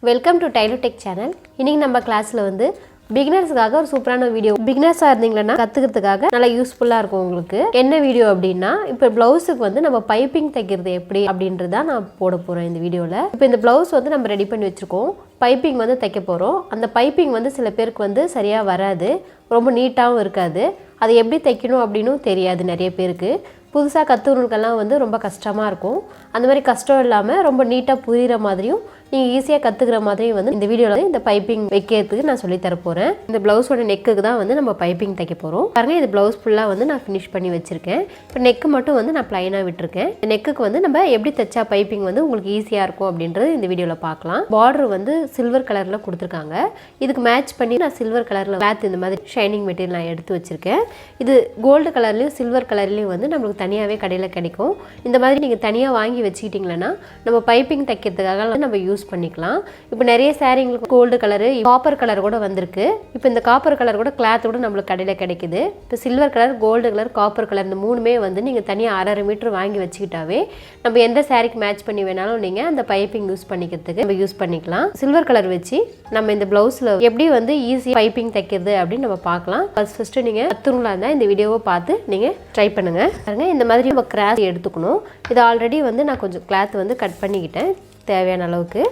Welcome to Tailo Tech channel. இன்னைக்கு நம்ம கிளாஸ்ல வந்து beginnersக்காக ஒரு சூப்பரான வீடியோ. beginnersஆ இருந்தீங்கன்னா கத்துக்கிறதுக்காக நல்ல யூஸ்ஃபுல்லா இருக்கும் உங்களுக்கு. என்ன வீடியோ அப்படினா இப்போ ப்ளவுஸ்க்கு வந்து நம்ம பைப்பிங் தைக்கிறது எப்படி அப்படின்றத நான் போட போறேன் இந்த வீடியோல. இப்போ இந்த ப்ளவுஸ் வந்து நம்ம ரெடி பண்ணி வச்சிருக்கோம். பைப்பிங் வந்து தைக்க போறோம். அந்த பைப்பிங் வந்து சில பேருக்கு வந்து சரியா வராது. ரொம்ப நீட்டாவும் இருக்காது. அது எப்படி தைக்கணும் அப்படினு தெரியாது நிறைய பேருக்கு. புதுசா கத்துறவங்களுக்கெல்லாம் வந்து ரொம்ப கஷ்டமா இருக்கும். அந்த மாதிரி கஷ்டம் இல்லாம ரொம்ப நீட்டா புரியுற மாதிரியும் நீங்க ஈஸியா கத்துக்கிற மாதிரியும் வந்து இந்த வீடியோல இந்த பைப்பிங் வைக்கிறதுக்கு நான் சொல்லி தர போறேன். இந்த ப்ளவுஸோட நெக்குக்கு தான் வந்து நம்ம பைப்பிங் தைக்க போறோம். பாருங்க இந்த ப்ளவுஸ் ஃபுல்லா வந்து நான் finish பண்ணி வச்சிருக்கேன். இப்போ நெக் மட்டும் வந்து நான் ப்ளைனா விட்டுருக்கேன். இந்த நெக்குக்கு வந்து நம்ம எப்படி தைச்சா பைப்பிங் வந்து உங்களுக்கு ஈஸியா இருக்கும் அப்படின்றது இந்த வீடியோல பார்க்கலாம். பார்டர் வந்து சில்வர் கலர்ல கொடுத்திருக்காங்க. இதுக்கு மேட்ச் பண்ணி நான் சில்வர் கலர்ல கிளாத் இந்த மாதிரி ஷைனிங் மெட்டீரியல் நான் எடுத்து வச்சிருக்கேன். இது கோல்ட் கலர்லயும் சில்வர் கலர்லயும் வந்து நமக்கு தனியாவே கடையில கிடைக்கும். இந்த மாதிரி நீங்க தனியா வாங்கி வச்சிட்டீங்கன்னா நம்ம பைப்பிங் தைக்கிறதுக்காக நம்ம யூஸ் பண்ணிக்கலாம். இப்போ நிறைய சாரீங்களுக்கு கோல்ட் கலர், காப்பர் கலர் கூட வந்திருக்கு. இப்போ இந்த காப்பர் கலர் கூட கிளாத் கூட நமக்கு கடையில கிடைக்குது. இப்போ silver colour, gold colour, copper colour இந்த மூணுமே வந்து நீங்க தனியா 1/2 மீட்டர் வாங்கி வச்சிட்டாவே நம்ம எந்த சாரீக்கு மேட்ச் பண்ணி வேணாலும் நீங்க அந்த பைப்பிங் யூஸ் பண்ணிக்கிறதுக்கு நம்ம யூஸ் பண்ணிக்கலாம். சில்வர் கலர் வச்சு நம்ம இந்த ப்ளவுஸ்ல எப்படி வந்து ஈஸி பைப்பிங் தைக்கிறது அப்படின்னு நம்ம பார்க்கலாம். ஃபர்ஸ்ட் நீங்க கத்துறவங்களா இருந்தா இந்த வீடியோவை பார்த்து நீங்க ட்ரை பண்ணுங்க. பாருங்க இந்த மாதிரி நம்ம கிராஸ் எடுத்துக்கணும். இது ஆல்ரெடி வந்து நான் கொஞ்சம் கிளாத் வந்து கட் பண்ணிக்கிட்டேன் தேவையான அளவுக்கு.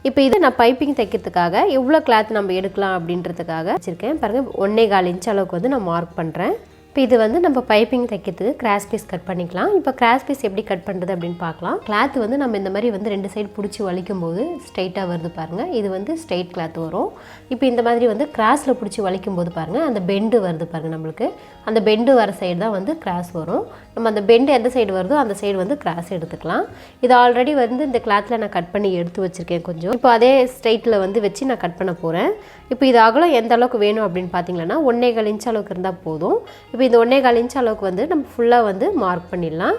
இப்போ இது நான் பைப்பிங் தைக்கிறதுக்காக எவ்வளோ கிளாத் நம்ம எடுக்கலாம் அப்படின்றதுக்காக வச்சுருக்கேன். பாருங்கள் 1.25 இன்ச் அளவுக்கு வந்து நான் மார்க் பண்ணுறேன். இப்போ இது வந்து நம்ம பைப்பிங் தைக்கிறதுக்கு கிராஸ் பீஸ் கட் பண்ணிக்கலாம். இப்போ கிராஸ் பீஸ் எப்படி கட் பண்ணுறது அப்படின்னு பார்க்கலாம். கிளாத் வந்து நம்ம இந்த மாதிரி வந்து 2 சைடு பிடிச்சி வலிக்கும் போது ஸ்ட்ரைட்டாக வருது பாருங்கள். இது வந்து ஸ்ட்ரைட் கிளாத் வரும். இப்போ இந்த மாதிரி வந்து கிராஸில் பிடிச்சி வலிக்கும் போது பாருங்கள் அந்த பெண்டு வருது பாருங்கள். நம்மளுக்கு அந்த பெண்டு வர சைடு தான் வந்து கிராஸ் வரும். நம்ம அந்த பெண்டு எந்த சைடு வருதோ அந்த சைடு வந்து கிராஸ் எடுத்துக்கலாம். இது ஆல்ரெடி வந்து இந்த கிளாத்தில் நான் கட் பண்ணி எடுத்து வச்சுருக்கேன் கொஞ்சம். இப்போ அதே ஸ்ட்ரைட்டில் வந்து வச்சு நான் கட் பண்ண போகிறேன். இப்போ இது அகலம் எந்த அளவுக்கு வேணும் அப்படின்னு பார்த்தீங்கன்னா 1.25 இன்ச் அளவுக்கு இருந்தால் போதும். இப்போ இந்த 1.25 இன்ச் அளவுக்கு வந்து நம்ம ஃபுல்லாக வந்து மார்க் பண்ணிடலாம்.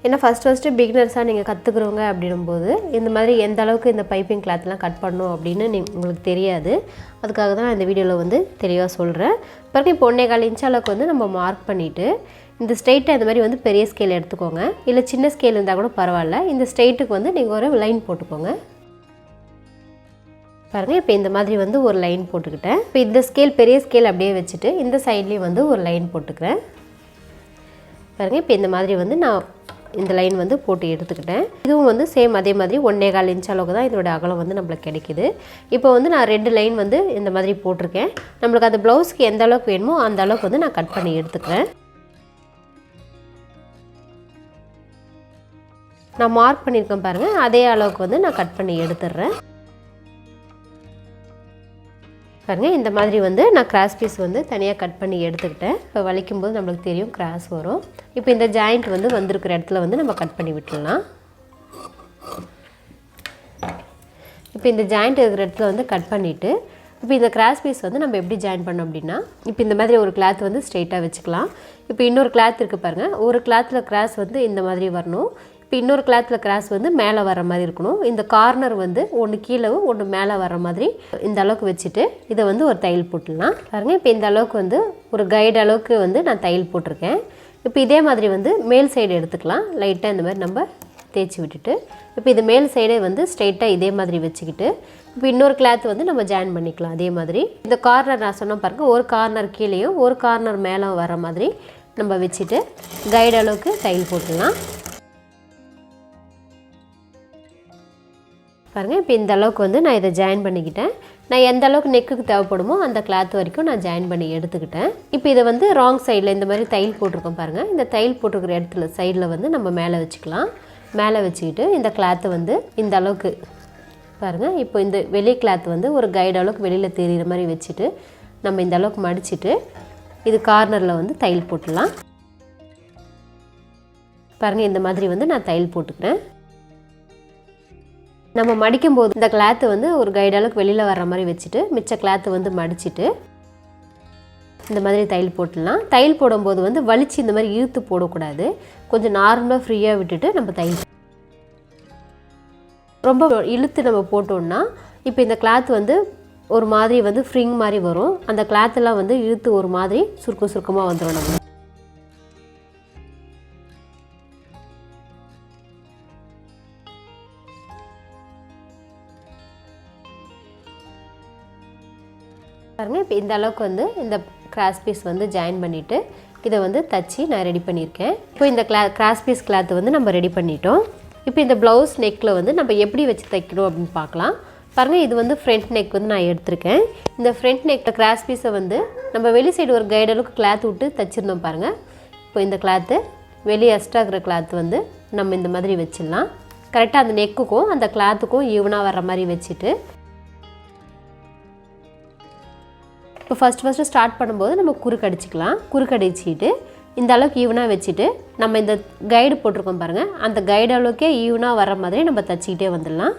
ஏன்னா ஃபஸ்ட்டு பிகினர்ஸாக நீங்கள் கற்றுக்குறவங்க அப்படின்னும்போது இந்த மாதிரி எந்த அளவுக்கு இந்த பைப்பிங் கிளாத்லாம் கட் பண்ணணும் அப்படின்னு உங்களுக்கு தெரியாது. அதுக்காக தான் நான் இந்த வீடியோவில் வந்து தெளிவாக சொல்கிறேன். பிறகு இப்போ 1.25 இன்ச் அளவுக்கு வந்து நம்ம மார்க் பண்ணிவிட்டு இந்த ஸ்ட்ரெயிட்டாக இந்த மாதிரி வந்து பெரிய ஸ்கேல் எடுத்துக்கோங்க. இல்லை சின்ன ஸ்கேல் இருந்தால் கூட பரவாயில்ல. இந்த ஸ்ட்ரெயிட்டுக்கு வந்து நீங்கள் ஒரு லைன் போட்டுக்கோங்க. பாருங்கள் இப்போ இந்த மாதிரி வந்து ஒரு லைன் போட்டுக்கிட்டேன். இப்போ இந்த ஸ்கேல் பெரிய ஸ்கேல் அப்படியே வச்சுட்டு இந்த சைட்லேயும் வந்து ஒரு லைன் போட்டுக்கிறேன். பாருங்கள் இப்போ இந்த மாதிரி வந்து நான் இந்த லைன் வந்து போட்டு எடுத்துக்கிட்டேன். இதுவும் வந்து சேம் அதே மாதிரி 1.25 இன்ச் அளவுக்கு தான் இதோட அகலம் வந்து நம்மளுக்கு கிடைக்குது. இப்போ வந்து நான் 2 லைன் வந்து இந்த மாதிரி போட்டிருக்கேன். நம்மளுக்கு அந்த ப்ளவுஸ்க்கு எந்த அளவுக்கு வேணுமோ அந்த அளவுக்கு வந்து நான் கட் பண்ணி எடுத்துக்கிறேன். நான் மார்க் பண்ணியிருக்கேன் பாருங்கள். அதே அளவுக்கு வந்து நான் கட் பண்ணி எடுத்துடுறேன். பாருங்கள் இந்த மாதிரி வந்து நான் கிராஸ் பீஸ் வந்து தனியாக கட் பண்ணி எடுத்துக்கிட்டேன். இப்போ வலிக்கும் போது நம்மளுக்கு தெரியும் கிராஸ் வரும். இப்போ இந்த ஜாயிண்ட் வந்து வந்திருக்கிற இடத்துல வந்து நம்ம கட் பண்ணி விட்டுடலாம். இப்போ இந்த ஜாயிண்ட் இருக்கிற இடத்துல வந்து கட் பண்ணிவிட்டு இப்போ இந்த கிராஸ் பீஸ் வந்து நம்ம எப்படி ஜாயின் பண்ணோம் அப்படின்னா இப்போ இந்த மாதிரி ஒரு கிளாத் வந்து ஸ்ட்ரெயிட்டாக வச்சுக்கலாம். இப்போ இன்னொரு கிளாத் இருக்குது பாருங்கள். ஒரு கிளாத்தில் கிராஸ் வந்து இந்த மாதிரி வரணும். இப்போ இன்னொரு கிளாத்தில் கிராஸ் வந்து மேலே வர மாதிரி இருக்கணும். இந்த கார்னர் வந்து ஒன்று கீழே ஒன்று மேலே வர மாதிரி இந்த அளவுக்கு வச்சுட்டு இதை வந்து ஒரு தையல் போட்டுடலாம். பாருங்கள் இப்போ இந்த அளவுக்கு வந்து ஒரு கைடு அளவுக்கு வந்து நான் தையல் போட்டிருக்கேன். இப்போ இதே மாதிரி வந்து மேல் சைடு எடுத்துக்கலாம். லைட்டாக இந்த மாதிரி நம்ம தேய்ச்சி விட்டுட்டு இப்போ இது மேல் சைடே வந்து ஸ்ட்ரெயிட்டாக இதே மாதிரி வச்சுக்கிட்டு இப்போ இன்னொரு கிளாத் வந்து நம்ம ஜாயின் பண்ணிக்கலாம். அதே மாதிரி இந்த கார்னர் நான் சொன்ன பாருங்கள் ஒரு கார்னர் கீழேயும் ஒரு கார்னர் மேலே வர மாதிரி நம்ம வச்சுட்டு கைடு அளவுக்கு தையல் போட்டுடலாம். பாருங்கள் இப்போ இந்த அளவுக்கு வந்து நான் இதை ஜாயின் பண்ணிக்கிட்டேன். நான் எந்த அளவுக்கு நெக்குக்கு தேவைப்படுமோ அந்த கிளாத் வரைக்கும் நான் ஜாயின் பண்ணி எடுத்துக்கிட்டேன். இப்போ இதை வந்து ராங் சைடில் இந்த மாதிரி தையல் போட்டிருக்கோம் பாருங்கள். இந்த தையல் போட்டிருக்கிற இடத்துல சைடில் வந்து நம்ம மேலே வச்சுக்கலாம். மேலே வச்சுக்கிட்டு இந்த கிளாத்தை வந்து இந்த அளவுக்கு பாருங்கள். இப்போ இந்த வெளி கிளாத் வந்து ஒரு கைடு அளவுக்கு வெளியில் தெரிகிற மாதிரி வச்சுட்டு நம்ம இந்த அளவுக்கு மடிச்சுட்டு இது கார்னரில் வந்து தையல் போட்டுடலாம். பாருங்கள் இந்த மாதிரி வந்து நான் தையல் போட்டுக்கிறேன். நம்ம மடிக்கும் போது இந்த கிளாத்து வந்து ஒரு கைடு அளவுக்கு வெளியில் வர்ற மாதிரி வச்சுட்டு மிச்ச கிளாத்து வந்து மடிச்சுட்டு இந்த மாதிரி தையல் போட்டுடலாம். தையல் போடும்போது வந்து வலிச்சு இந்த மாதிரி இழுத்து போடக்கூடாது. கொஞ்சம் நார்மலாக ஃப்ரீயாக விட்டுட்டு நம்ம தையல் ரொம்ப இழுத்து நம்ம போட்டோம்னா இப்போ இந்த கிளாத் வந்து ஒரு மாதிரி வந்து ஃப்ரிங் மாதிரி வரும். அந்த கிளாத்தெல்லாம் வந்து இழுத்து ஒரு மாதிரி சுருக்கமாக வந்துடும். நம்ம பாருங்கள் இப்போ இந்த அளவுக்கு வந்து இந்த கிராஸ் பீஸ் வந்து ஜாயின் பண்ணிவிட்டு இதை வந்து தச்சு நான் ரெடி பண்ணியிருக்கேன். இப்போ இந்த கிராஸ் பீஸ் கிளாத் வந்து நம்ம ரெடி பண்ணிட்டோம். இப்போ இந்த ப்ளவுஸ் நெக்கில் வந்து நம்ம எப்படி வச்சு தைக்கணும் அப்படின்னு பார்க்கலாம். பாருங்கள் இது வந்து ஃப்ரண்ட் நெக் வந்து நான் எடுத்திருக்கேன். இந்த ஃப்ரண்ட் நெக்கில் கிராஸ் பீஸை வந்து நம்ம வெளி சைடு ஒரு கைடு அளவுக்கு கிளாத் விட்டு தைச்சிருந்தோம் பாருங்கள். இப்போ இந்த கிளாத்து வெளியே எக்ஸ்ட்ரா இருக்கிற கிளாத் வந்து நம்ம இந்த மாதிரி வச்சிடலாம். கரெக்டாக அந்த நெக்குக்கும் அந்த கிளாத்துக்கும் ஈவனாக வர்ற மாதிரி வச்சுட்டு இப்போ ஃபஸ்ட்டு ஸ்டார்ட் பண்ணும்போது நம்ம குறுக்கடிச்சிக்கலாம். குறுக்கடிச்சிட்டு இந்த அளவுக்கு ஈவனாக வச்சுட்டு நம்ம இந்த கைடு போட்டிருக்கோம் பாருங்கள், அந்த கைடு அளவுக்கே ஈவனாக வர மாதிரி நம்ம தச்சிக்கிட்டே வந்துடலாம்.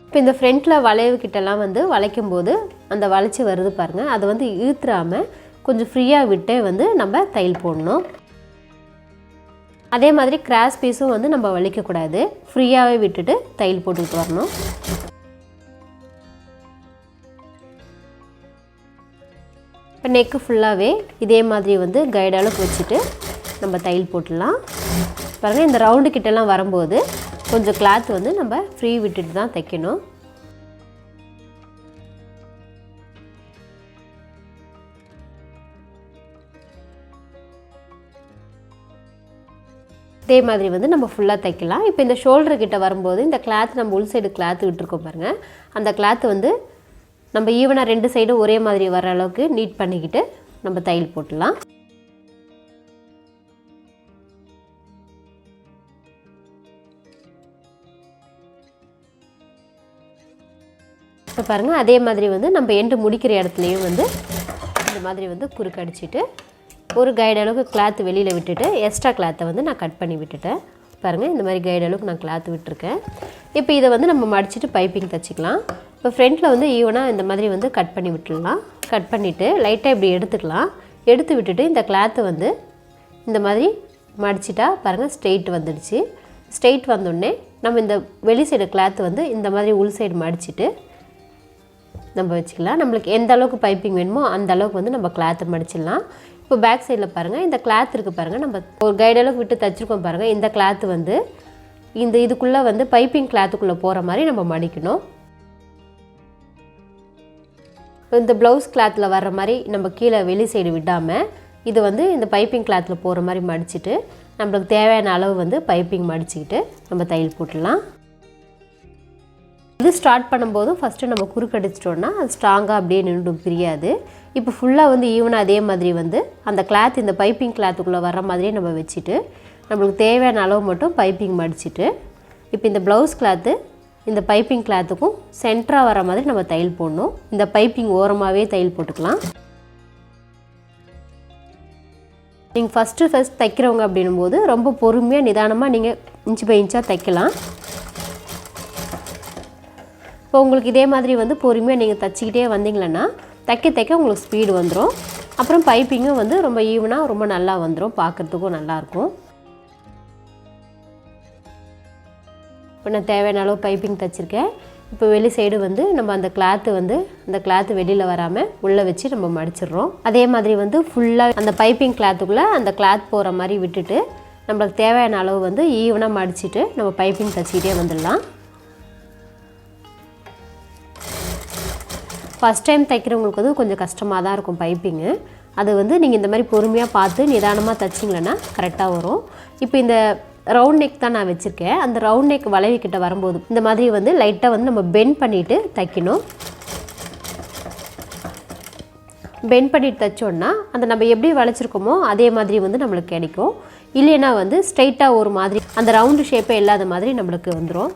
இப்போ இந்த ஃப்ரண்ட்டில் வளைவு கிட்டலாம் வந்து வளைக்கும் போது அந்த வளைச்சி வருது பாருங்கள், அதை வந்து இழுத்துறாமல் கொஞ்சம் ஃப்ரீயாக விட்டே வந்து நம்ம தையல் போடணும். அதே மாதிரி கிராஸ் பீஸும் வந்து நம்ம வலிக்கக்கூடாது, ஃப்ரீயாகவே விட்டுட்டு தையல் போட்டுக்கிட்டு வரணும். இப்போ நெக்கு ஃபுல்லாகவே இதே மாதிரி வந்து கைடு அளவுக்கு வச்சுட்டு நம்ம தையல் போட்டுடலாம். பாருங்கள் இந்த ரவுண்டு கிட்டலாம் வரும்போது கொஞ்சம் கிளாத் வந்து நம்ம ஃப்ரீ விட்டுட்டு தான் தைக்கணும். இதே மாதிரி வந்து நம்ம ஃபுல்லாக தைக்கலாம். இப்போ இந்த ஷோல்டர் கிட்ட வரும்போது இந்த கிளாத் நம்ம உள் சைடு கிளாத் விட்டுருக்கோம் பாருங்கள், அந்த கிளாத் வந்து நம்ம ஈவனாக ரெண்டு சைடும் ஒரே மாதிரி வர அளவுக்கு நீட் பண்ணிக்கிட்டு நம்ம தையல் போட்டுடலாம். இப்போ பாருங்கள் அதே மாதிரி வந்து நம்ம எண்டு முடிக்கிற இடத்துலையும் வந்து இந்த மாதிரி வந்து குறுக்கு அடிச்சுட்டு ஒரு கைடு அளவுக்கு கிளாத் வெளியில் விட்டுட்டு எக்ஸ்ட்ரா கிளாத்தை வந்து நான் கட் பண்ணி விட்டுட்டேன். பாருங்கள் இந்த மாதிரி கைடு அளவுக்கு நான் கிளாத் விட்டுருக்கேன். இப்போ இதை வந்து நம்ம மடிச்சுட்டு பைப்பிங் தைச்சிக்கலாம். இப்போ ஃப்ரண்ட்டில் வந்து ஈவனாக இந்த மாதிரி வந்து கட் பண்ணி விட்டுடலாம். கட் பண்ணிவிட்டு லைட்டாக இப்படி எடுத்துக்கலாம். எடுத்து விட்டுட்டு இந்த கிளாத்தை வந்து இந்த மாதிரி மடிச்சிட்டா பாருங்கள் ஸ்ட்ரெயிட் வந்துடுச்சு. ஸ்ட்ரெயிட் வந்தோடனே நம்ம இந்த வெளி சைடு கிளாத்து வந்து இந்த மாதிரி உள் சைடு மடிச்சுட்டு நம்ம வச்சுக்கலாம். நம்மளுக்கு எந்த அளவுக்கு பைப்பிங் வேணுமோ அந்த அளவுக்கு வந்து நம்ம கிளாத்தை மடிச்சிடலாம். இப்போ பேக் சைடில் பாருங்கள் இந்த கிளாத் இருக்குது பாருங்கள், நம்ம ஒரு கைடு அளவுக்கு விட்டு தைச்சிருக்கோம் பாருங்கள். இந்த கிளாத்து வந்து இந்த இதுக்குள்ளே வந்து பைப்பிங் கிளாத்துக்குள்ளே போகிற மாதிரி நம்ம மடிக்கணும். இந்த ப்ளவுஸ் கிளாத்தில் வர்ற மாதிரி நம்ம கீழே வெளி சைடு விடாமல் இது வந்து இந்த பைப்பிங் கிளாத்தில் போகிற மாதிரி மடிச்சுட்டு நம்மளுக்கு தேவையான அளவு வந்து பைப்பிங் மடிச்சுக்கிட்டு நம்ம தையல் போட்டுடலாம். இது ஸ்டார்ட் பண்ணும்போதும் ஃபஸ்ட்டு நம்ம குறுக்கடிச்சிட்டோன்னா அது ஸ்ட்ராங்காக அப்படியே நின்று பிரியாது. இப்போ ஃபுல்லாக வந்து ஈவனாக அதே மாதிரி வந்து அந்த கிளாத் இந்த பைப்பிங் கிளாத்துக்குள்ளே வர்ற மாதிரியே நம்ம வச்சுட்டு நம்மளுக்கு தேவையான அளவு மட்டும் பைப்பிங் மடிச்சுட்டு இப்போ இந்த ப்ளவுஸ் கிளாத்து இந்த பைப்பிங் கிளாத்துக்கும் சென்டராக வர மாதிரி நம்ம தையல் போடணும். இந்த பைப்பிங் ஓரமாகவே தையல் போட்டுக்கலாம். நீங்கள் ஃபஸ்ட்டு தைக்கிறவங்க அப்படின்னும் போது ரொம்ப பொறுமையாக நிதானமாக நீங்கள் இன்ச்சு பை இன்ச்சாக தைக்கலாம். இப்போ உங்களுக்கு இதே மாதிரி வந்து பொறுமையாக நீங்கள் தைச்சிக்கிட்டே வந்தீங்களன்னா தைக்க உங்களுக்கு ஸ்பீடு வந்துடும். அப்புறம் பைப்பிங்கும் வந்து ரொம்ப ஈவனாக ரொம்ப நல்லா வந்துடும், பார்க்குறதுக்கும் நல்லாயிருக்கும். இப்போ நான் தேவையான அளவு பைப்பிங் தைச்சிருக்கேன். இப்போ வெளி சைடு வந்து நம்ம அந்த கிளாத்து வெளியில் வராமல் உள்ளே வச்சு நம்ம மடிச்சிடுறோம். அதே மாதிரி வந்து ஃபுல்லாக அந்த பைப்பிங் கிளாத்துக்குள்ளே அந்த கிளாத் போகிற மாதிரி விட்டுட்டு நம்மளுக்கு தேவையான அளவு வந்து ஈவனாக மடிச்சுட்டு நம்ம பைப்பிங் தைச்சிக்கிட்டே வந்துடலாம். ஃபஸ்ட் டைம் தைக்கிறவங்களுக்கு வந்து கொஞ்சம் கஷ்டமாக தான் இருக்கும் பைப்பிங்கு. அது வந்து நீங்கள் இந்த மாதிரி பொறுமையாக பார்த்து நிதானமாக தைச்சிங்களன்னா கரெக்டாக வரும். இப்போ இந்த ரவுண்ட் நெக் தான் நான் வச்சுருக்கேன். அந்த ரவுண்ட் நெக் வளைவுக்கிட்ட வரும்போது இந்த மாதிரி வந்து லைட்டாக வந்து நம்ம பெண்ட் பண்ணிவிட்டு தைக்கணும். பெண்ட் பண்ணிட்டு தைச்சோன்னா அந்த நம்ம எப்படி வளைச்சிருக்கோமோ அதே மாதிரி வந்து நம்மளுக்கு கிடைக்கும். இல்லைன்னா வந்து ஸ்ட்ரைட்டாக ஒரு மாதிரி அந்த ரவுண்டு ஷேப்பே இல்லாத மாதிரி நம்மளுக்கு வந்துடும்.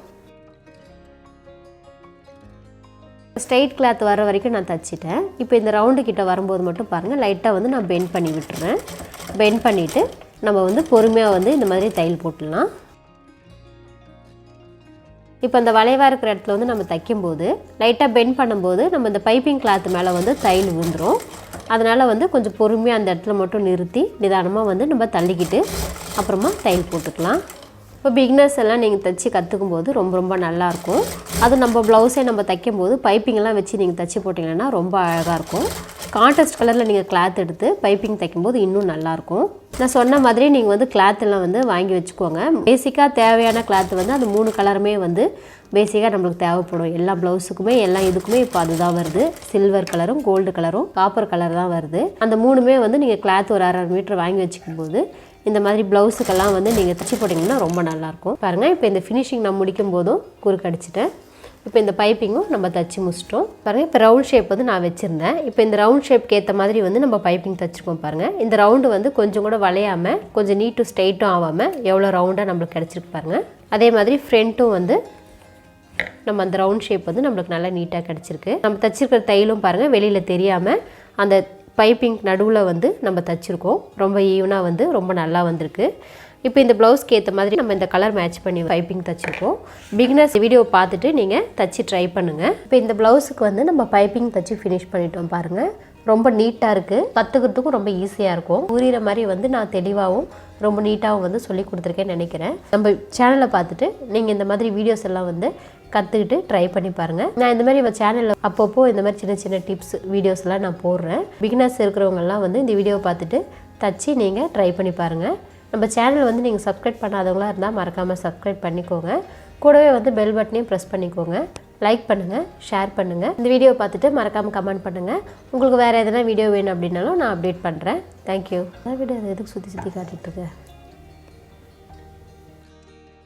ஸ்ட்ரைட் கிளாத் வர வரைக்கும் நான் தைச்சிட்டேன். இப்போ இந்த ரவுண்டு கிட்ட வரும்போது மட்டும் பாருங்கள் லைட்டாக வந்து நான் பெண்ட் பண்ணி விட்டுறேன். பெண்ட் பண்ணிவிட்டு நம்ம வந்து பொறுமையாக வந்து இந்த மாதிரி தையல் போட்டுடலாம். இப்போ அந்த வளைவாக இருக்கிற இடத்துல வந்து நம்ம தைக்கும்போது லைட்டாக பெண்ட் பண்ணும்போது நம்ம இந்த பைப்பிங் கிளாத் மேலே வந்து தையல் விழுந்துடும். அதனால் வந்து கொஞ்சம் பொறுமையாக அந்த இடத்துல மட்டும் நிறுத்தி நிதானமாக வந்து நம்ம தள்ளிக்கிட்டு அப்புறமா தையல் போட்டுக்கலாம். இப்போ பிகினர்ஸ் எல்லாம் நீங்கள் தைச்சி கற்றுக்கும் போது ரொம்ப நல்லாயிருக்கும். அதுவும் நம்ம ப்ளவுஸே நம்ம தைக்கும் போது பைப்பிங்கெல்லாம் வச்சு நீங்கள் தைச்சி போட்டிங்கன்னா ரொம்ப அழகாக இருக்கும். கான்ட்ராஸ்ட் கலரில் நீங்கள் கிளாத் எடுத்து பைப்பிங் தைக்கும்போது இன்னும் நல்லாயிருக்கும். நான் சொன்ன மாதிரி நீங்கள் வந்து கிளாத்தெல்லாம் வந்து வாங்கி வச்சுக்கோங்க. பேசிக்காக தேவையான கிளாத் வந்து அந்த 3 கலருமே வந்து பேசிக்காக நம்மளுக்கு தேவைப்படும். எல்லா ப்ளவுஸுக்குமே எல்லா இதுக்குமே இப்போ அதுதான் வருது. சில்வர் கலரும் கோல்டு கலரும் காப்பர் கலர் தான் வருது. அந்த 3மே வந்து நீங்கள் கிளாத் ஒரு 1/2 மீட்டர் வாங்கி வச்சுக்கும் போது இந்த மாதிரி ப்ளவுஸுக்கெல்லாம் வந்து நீங்கள் தைச்சி போட்டிங்கன்னா ரொம்ப நல்லாயிருக்கும். பாருங்கள், இப்போ இந்த ஃபினிஷிங் நான் முடிக்கும் போதும் குறுக்கடிச்சிட்டேன். இப்போ இந்த பைப்பிங்கும் நம்ம தைச்சி முடிச்சிட்டோம். பாருங்கள், இப்போ ரவுண்ட் ஷேப் வந்து நான் வச்சுருந்தேன். இப்போ இந்த ரவுண்ட் ஷேப்க்கு ஏற்ற மாதிரி வந்து நம்ம பைப்பிங் தைச்சிருக்கோம். பாருங்கள், இந்த ரவுண்டு வந்து கொஞ்சம் கூட வளையாமல் கொஞ்சம் நீட்டும் ஸ்ட்ரெயிட்டும் ஆகாமல் எவ்வளோ ரவுண்டாக நம்மளுக்கு கிடச்சிருக்கு பாருங்கள். அதே மாதிரி ஃப்ரண்ட்டும் வந்து நம்ம அந்த ரவுண்ட் ஷேப் வந்து நம்மளுக்கு நல்லா நீட்டாக கிடச்சிருக்கு. நம்ம தைச்சிருக்கிற தையலும் பாருங்கள் வெளியில் தெரியாமல் அந்த பைப்பிங் நடுவில் வந்து நம்ம தைச்சிருக்கோம். ரொம்ப ஈவனாக வந்து ரொம்ப நல்லா வந்திருக்கு. இப்போ இந்த ப்ளவுஸ்க்கு ஏற்ற மாதிரி நம்ம இந்த கலர் மேட்ச் பண்ணி பைப்பிங் தைச்சிருக்கோம். பிகினர்ஸ் வீடியோ பார்த்துட்டு நீங்கள் தைச்சி ட்ரை பண்ணுங்கள். இப்போ இந்த ப்ளவுஸுக்கு வந்து நம்ம பைப்பிங் தைச்சி ஃபினிஷ் பண்ணிட்டோம். பாருங்கள், ரொம்ப நீட்டாக இருக்குது. கற்றுக்கிறதுக்கும் ரொம்ப ஈஸியாக இருக்கும். புரிகிற மாதிரி வந்து நான் தெளிவாகவும் ரொம்ப நீட்டாகவும் வந்து சொல்லி கொடுத்துருக்கேன்னு நினைக்கிறேன். நம்ம சேனலை பார்த்துட்டு நீங்கள் இந்த மாதிரி வீடியோஸ் எல்லாம் வந்து கற்றுக்கிட்டு ட்ரை பண்ணி பாருங்கள். நான் இந்த மாதிரி சேனலில் அப்பப்போ இந்த மாதிரி சின்ன சின்ன டிப்ஸ் வீடியோஸ்லாம் நான் போடுறேன். பிகினர்ஸ் இருக்கிறவங்கெல்லாம் வந்து இந்த வீடியோவை பார்த்துட்டு தச்சு நீங்கள் ட்ரை பண்ணி பாருங்கள். நம்ம சேனல் வந்து நீங்கள் சப்ஸ்கிரைப் பண்ணாதவங்களாக இருந்தால் மறக்காமல் சப்ஸ்கிரைப் பண்ணிக்கோங்க. கூடவே வந்து பெல் பட்டனையும் ப்ரெஸ் பண்ணிக்கோங்க. லைக் பண்ணுங்கள், ஷேர் பண்ணுங்கள். இந்த வீடியோவை பார்த்துட்டு மறக்காமல் கமெண்ட் பண்ணுங்கள். உங்களுக்கு வேறு எதனா வீடியோ வேணும் அப்படின்னாலும் நான் அப்டேட் பண்ணுறேன். தேங்க்யூ. வீடியோ எதுக்கு சுற்றி காட்டிகிட்டு இருக்கேன்.